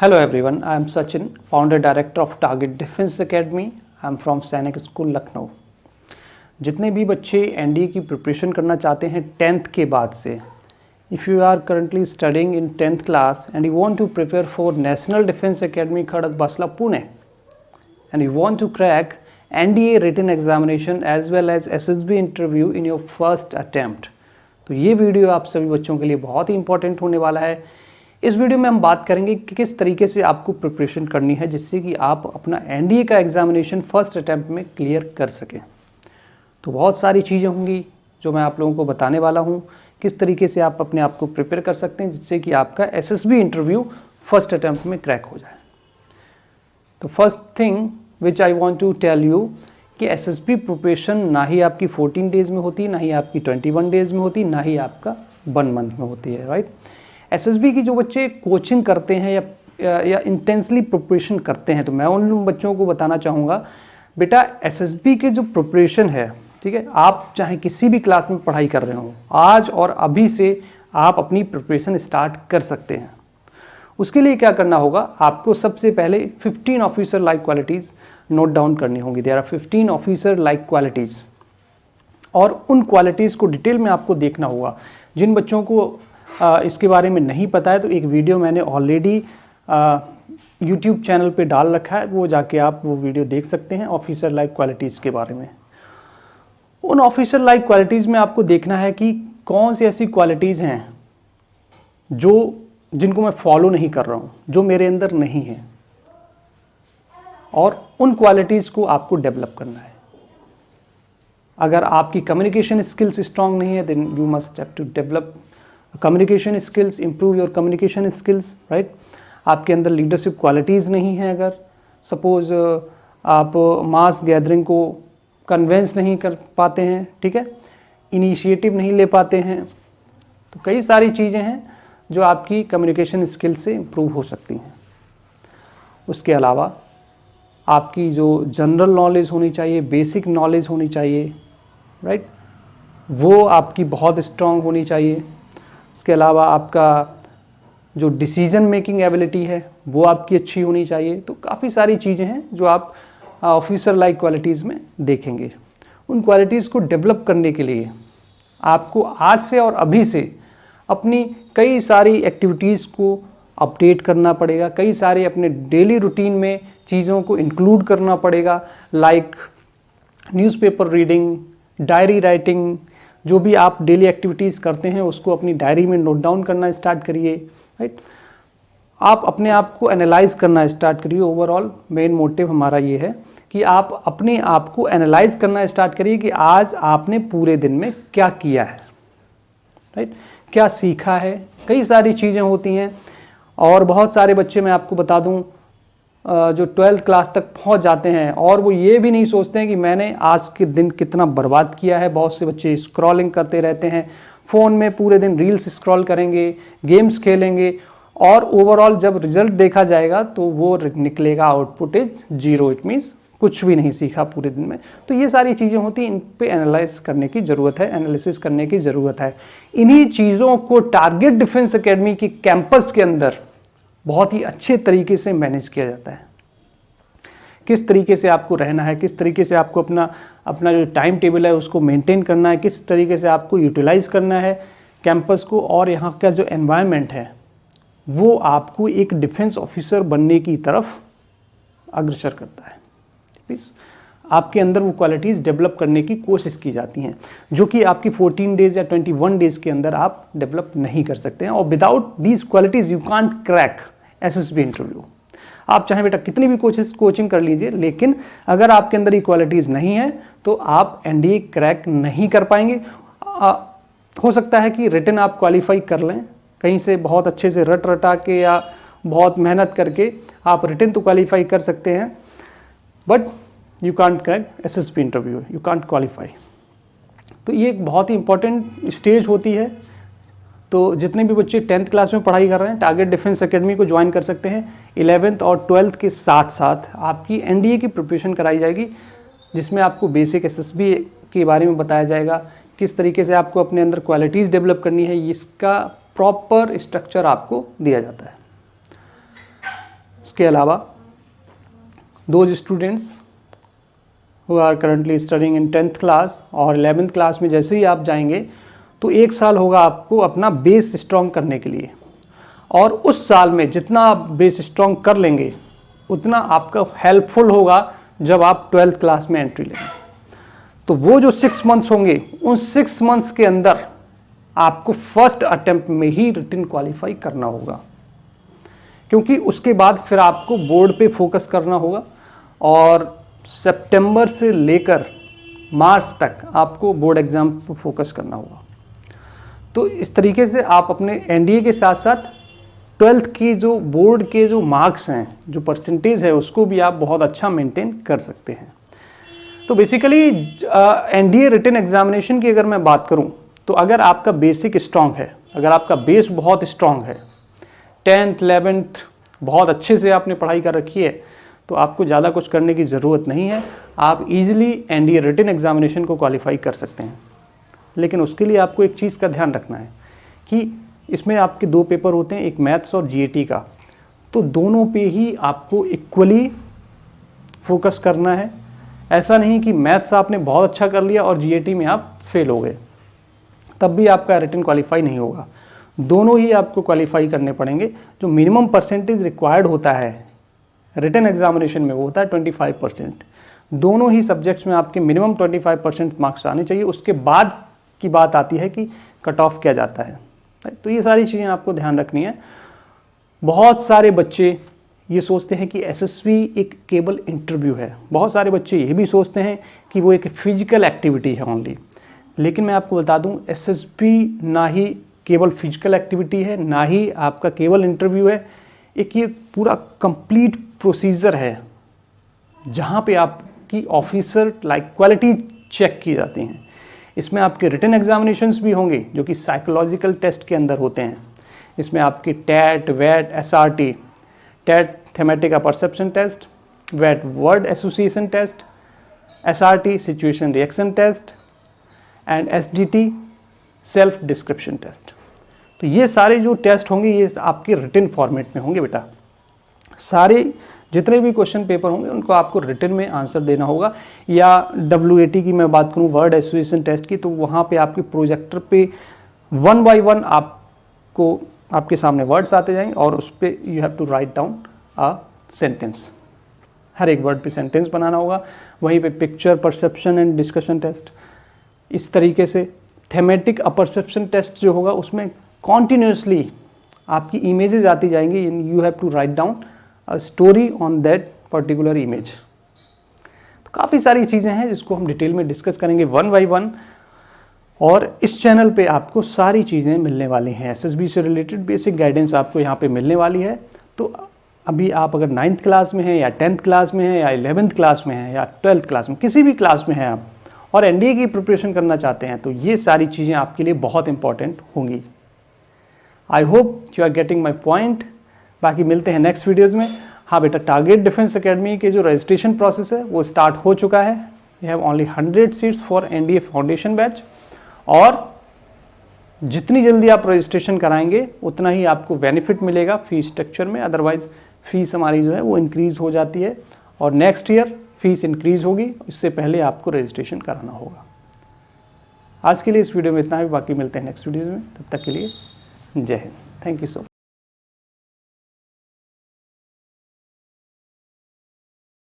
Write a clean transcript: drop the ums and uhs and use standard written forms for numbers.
Hello everyone, I am Sachin, founder director of Target Defense Academy. I am from सैनिक school Lucknow. जितने भी बच्चे NDA की preparation करना चाहते हैं 10th के बाद से, if you are currently studying in 10th class and you want to prepare for National Defence Academy Khadakwasla Pune and you want to crack NDA written examination as well as SSB interview in your first attempt, तो ये video आप सभी बच्चों के लिए बहुत ही important होने वाला है। इस वीडियो में हम बात करेंगे कि किस तरीके से आपको प्रिपरेशन करनी है जिससे कि आप अपना एनडीए का एग्जामिनेशन फर्स्ट अटैम्प्ट में क्लियर कर सकें। तो बहुत सारी चीज़ें होंगी जो मैं आप लोगों को बताने वाला हूँ, किस तरीके से आप अपने आप को प्रिपेयर कर सकते हैं जिससे कि आपका एसएसबी इंटरव्यू फर्स्ट अटैम्प्ट में क्रैक हो जाए। तो first thing which I want to tell you कि एसएसबी प्रिपरेशन ना ही आपकी 14 डेज़ में होती है, ना ही आपकी 21 डेज़ में होती है, ना ही आपका 1 मंथ में होती है, राइट। एसएसबी की जो बच्चे कोचिंग करते हैं या इंटेंसली प्रिपरेशन करते हैं, तो मैं उन बच्चों को बताना चाहूँगा, बेटा एसएसबी के जो प्रिपरेशन है, ठीक है, आप चाहे किसी भी क्लास में पढ़ाई कर रहे हो, आज और अभी से आप अपनी प्रिपरेशन स्टार्ट कर सकते हैं। उसके लिए क्या करना होगा, आपको सबसे पहले 15 officer like qualities note down करनी होंगी। There are 15 officer like qualities, और उन क्वालिटीज़ को डिटेल में आपको देखना होगा। जिन बच्चों को इसके बारे में नहीं पता है, तो एक वीडियो मैंने ऑलरेडी यूट्यूब चैनल पे डाल रखा है, वो जाके आप वो वीडियो देख सकते हैं ऑफिसर लाइक क्वालिटीज़ के बारे में। उन ऑफिसर लाइक क्वालिटीज़ में आपको देखना है कि कौन सी ऐसी क्वालिटीज़ हैं जिनको मैं फॉलो नहीं कर रहा हूँ, जो मेरे अंदर नहीं है, और उन क्वालिटीज़ को आपको डेवलप करना है। अगर आपकी कम्युनिकेशन स्किल्स स्ट्रांग नहीं है, then you must have to develop communication skills, improve your communication skills, right. आपके अंदर लीडरशिप क्वालिटीज़ नहीं है, अगर सपोज आप मास गैदरिंग को कन्वेंस नहीं कर पाते हैं, ठीक है, इनिशिएटिव नहीं ले पाते हैं, तो कई सारी चीज़ें हैं जो आपकी कम्युनिकेशन स्किल से इम्प्रूव हो सकती हैं। उसके अलावा आपकी जो जनरल नॉलेज होनी चाहिए, बेसिक नॉलेज होनी चाहिए, राइट, वो आपकी बहुत स्ट्रांग होनी चाहिए। उसके अलावा आपका जो डिसीजन मेकिंग एबिलिटी है वो आपकी अच्छी होनी चाहिए। तो काफ़ी सारी चीज़ें हैं जो आप ऑफिसर लाइक क्वालिटीज़ में देखेंगे। उन क्वालिटीज़ को डेवलप करने के लिए आपको आज से और अभी से अपनी कई सारी एक्टिविटीज़ को अपडेट करना पड़ेगा, कई सारे अपने डेली रूटीन में चीज़ों को इंक्लूड करना पड़ेगा, like newspaper reading, diary writing. जो भी आप डेली एक्टिविटीज़ करते हैं उसको अपनी डायरी में नोट डाउन करना स्टार्ट करिए, राइट। आप अपने आप को एनालाइज करना स्टार्ट करिए। ओवरऑल मेन मोटिव हमारा ये है कि आप अपने आप को एनालाइज करना स्टार्ट करिए कि आज आपने पूरे दिन में क्या किया है, राइट, क्या सीखा है। कई सारी चीज़ें होती हैं, और बहुत सारे बच्चे, मैं आपको बता दूं, जो 12th क्लास तक पहुंच जाते हैं और वो ये भी नहीं सोचते हैं कि मैंने आज के दिन कितना बर्बाद किया है। बहुत से बच्चे स्क्रॉलिंग करते रहते हैं, फ़ोन में पूरे दिन रील्स स्क्रॉल करेंगे, गेम्स खेलेंगे, और ओवरऑल जब रिजल्ट देखा जाएगा तो वो निकलेगा आउटपुट इज 0। इट मीन्स कुछ भी नहीं सीखा पूरे दिन में। तो ये सारी चीज़ें होती हैं, इन पे एनालाइज करने की ज़रूरत है, एनालिसिस करने की ज़रूरत है। इन्हीं चीज़ों को टारगेट डिफेंस एकेडमी के कैंपस के अंदर बहुत ही अच्छे तरीके से मैनेज किया जाता है। किस तरीके से आपको रहना है, किस तरीके से आपको अपना जो टाइम टेबल है उसको मेंटेन करना है, किस तरीके से आपको यूटिलाइज करना है कैंपस को, और यहाँ का जो एनवायरनमेंट है वो आपको एक डिफेंस ऑफिसर बनने की तरफ अग्रसर करता है। प्लीज़ आपके अंदर वो क्वालिटीज़ डेवलप करने की कोशिश की जाती हैं जो कि आपकी 14 डेज़ या 21 डेज़ के अंदर आप डेवलप नहीं कर सकते हैं। और without these qualities you can't crack SSB interview. आप चाहे बेटा कितनी भी कोचिंग कर लीजिए, लेकिन अगर आपके अंदर ये क्वालिटीज़ नहीं है तो आप एनडीए क्रैक नहीं कर पाएंगे। हो सकता है कि रिटन आप क्वालिफाई कर लें, कहीं से बहुत अच्छे से रटा के या बहुत मेहनत करके आप रिटन तो क्वालिफाई कर सकते हैं, but you can't crack SSB interview, you can't qualify. तो ये एक बहुत ही इंपॉर्टेंट स्टेज होती है। तो जितने भी बच्चे 10th क्लास में पढ़ाई कर रहे हैं, टारगेट डिफेंस एकेडमी को ज्वाइन कर सकते हैं। 11th और 12th के साथ साथ आपकी एनडीए की प्रिपरेशन कराई जाएगी, जिसमें आपको बेसिक एसएसबी के बारे में बताया जाएगा, किस तरीके से आपको अपने अंदर क्वालिटीज़ डेवलप करनी है, इसका प्रॉपर स्ट्रक्चर आपको दिया जाता है। उसके अलावा those students who are currently studying in 10th class और 11th क्लास में जैसे ही आप जाएंगे तो 1 साल होगा आपको अपना बेस स्ट्रॉन्ग करने के लिए, और उस साल में जितना आप बेस स्ट्रॉन्ग कर लेंगे उतना आपका हेल्पफुल होगा जब आप 12th क्लास में एंट्री लेंगे। तो वो जो 6 मंथ्स होंगे, उन 6 मंथ्स के अंदर आपको फर्स्ट अटेम्प्ट में ही रिटन क्वालिफाई करना होगा, क्योंकि उसके बाद फिर आपको बोर्ड पे फोकस करना होगा और सितंबर से लेकर मार्च तक आपको बोर्ड एग्ज़ाम पर फोकस करना होगा। तो इस तरीके से आप अपने एनडीए के साथ साथ 12th की जो बोर्ड के जो मार्क्स हैं, जो परसेंटेज है, उसको भी आप बहुत अच्छा मेंटेन कर सकते हैं। तो बेसिकली एनडीए रिटन एग्जामिनेशन की अगर मैं बात करूं तो अगर आपका बेसिक स्ट्रांग है, अगर आपका बेस बहुत स्ट्रांग है, 10th 11th बहुत अच्छे से आपने पढ़ाई कर रखी है, तो आपको ज़्यादा कुछ करने की ज़रूरत नहीं है। आप इजीली एनडीए रिटन एग्जामिनेशन को क्वालिफाई कर सकते हैं। लेकिन उसके लिए आपको एक चीज़ का ध्यान रखना है कि इसमें आपके 2 पेपर होते हैं, एक मैथ्स और जीएटी का, तो दोनों पे ही आपको इक्वली फोकस करना है। ऐसा नहीं कि मैथ्स आपने बहुत अच्छा कर लिया और जीएटी में आप फेल हो गए, तब भी आपका रिटन क्वालिफाई नहीं होगा। दोनों ही आपको क्वालिफाई करने पड़ेंगे। जो मिनिमम परसेंटेज रिक्वायर्ड होता है रिटन एग्जामिनेशन में वो होता है 25%। दोनों ही सब्जेक्ट्स में आपके मिनिमम 25% मार्क्स आने चाहिए। उसके बाद की बात आती है कि कट ऑफ किया जाता है। तो ये सारी चीज़ें आपको ध्यान रखनी है। बहुत सारे बच्चे ये सोचते हैं कि एसएसबी एक केवल इंटरव्यू है, बहुत सारे बच्चे ये भी सोचते हैं कि वो एक फिजिकल एक्टिविटी है ओनली। लेकिन मैं आपको बता दूं, एसएसबी ना ही केवल फिजिकल एक्टिविटी है, ना ही आपका केवल इंटरव्यू है। एक ये पूरा कंप्लीट प्रोसीजर है जहाँ पे आपकी ऑफिसर लाइक क्वालिटी चेक की जाती हैं। इसमें आपके रिटन एग्जामिनेशंस भी होंगे जो कि साइकोलॉजिकल टेस्ट के अंदर होते हैं। इसमें आपके टैट, वैट, SRT, TAT thematic perception test, वैट word association test, SRT situation reaction test and SDT self description test. तो ये सारे जो टेस्ट होंगे ये आपके रिटन फॉर्मेट में होंगे बेटा। सारे जितने भी क्वेश्चन पेपर होंगे उनको आपको रिटन में आंसर देना होगा। या WAT की मैं बात करूं, वर्ड एसोसिएशन टेस्ट की, तो वहाँ पे आपके प्रोजेक्टर पे 1 by 1 आपको आपके सामने वर्ड्स आते जाएंगे और उस पर you have to write down a sentence. हर एक वर्ड पे सेंटेंस बनाना होगा। वहीं पे picture perception and discussion test. इस तरीके से थेमेटिक अपरसेप्शन टेस्ट जो होगा उसमें कॉन्टिन्यूसली आपकी इमेजेस आती जाएंगी। You have to write down a story on that particular image. तो काफ़ी सारी चीज़ें हैं जिसको हम डिटेल में डिस्कस करेंगे 1 by 1। और इस चैनल पे आपको सारी चीज़ें मिलने वाली हैं। एसएसबी से रिलेटेड बेसिक गाइडेंस आपको यहाँ पे मिलने वाली है। तो अभी आप अगर 9th क्लास में हैं या 10th क्लास में हैं या 11th क्लास में हैं या 12th क्लास में, किसी भी क्लास में हैं आप और एनडीए की प्रिपरेशन करना चाहते हैं, तो ये सारी चीज़ें आपके लिए बहुत इंपॉर्टेंट होंगी। I hope you are getting my point. बाकी मिलते हैं नेक्स्ट वीडियोज़ में। हाँ बेटा, टारगेट डिफेंस एकेडमी के जो रजिस्ट्रेशन प्रोसेस है वो स्टार्ट हो चुका है। We have only 100 seats for NDA foundation batch, और जितनी जल्दी आप रजिस्ट्रेशन कराएंगे उतना ही आपको बेनिफिट मिलेगा फीस स्ट्रक्चर में। अदरवाइज फीस हमारी जो है वो इंक्रीज़ हो जाती है और नेक्स्ट ईयर फीस इंक्रीज़ होगी, इससे पहले आपको रजिस्ट्रेशन कराना होगा। आज के लिए इस वीडियो में इतना ही। बाकी मिलते हैं नेक्स्ट वीडियो में, तब तक के लिए जय Hind. Thank you so much.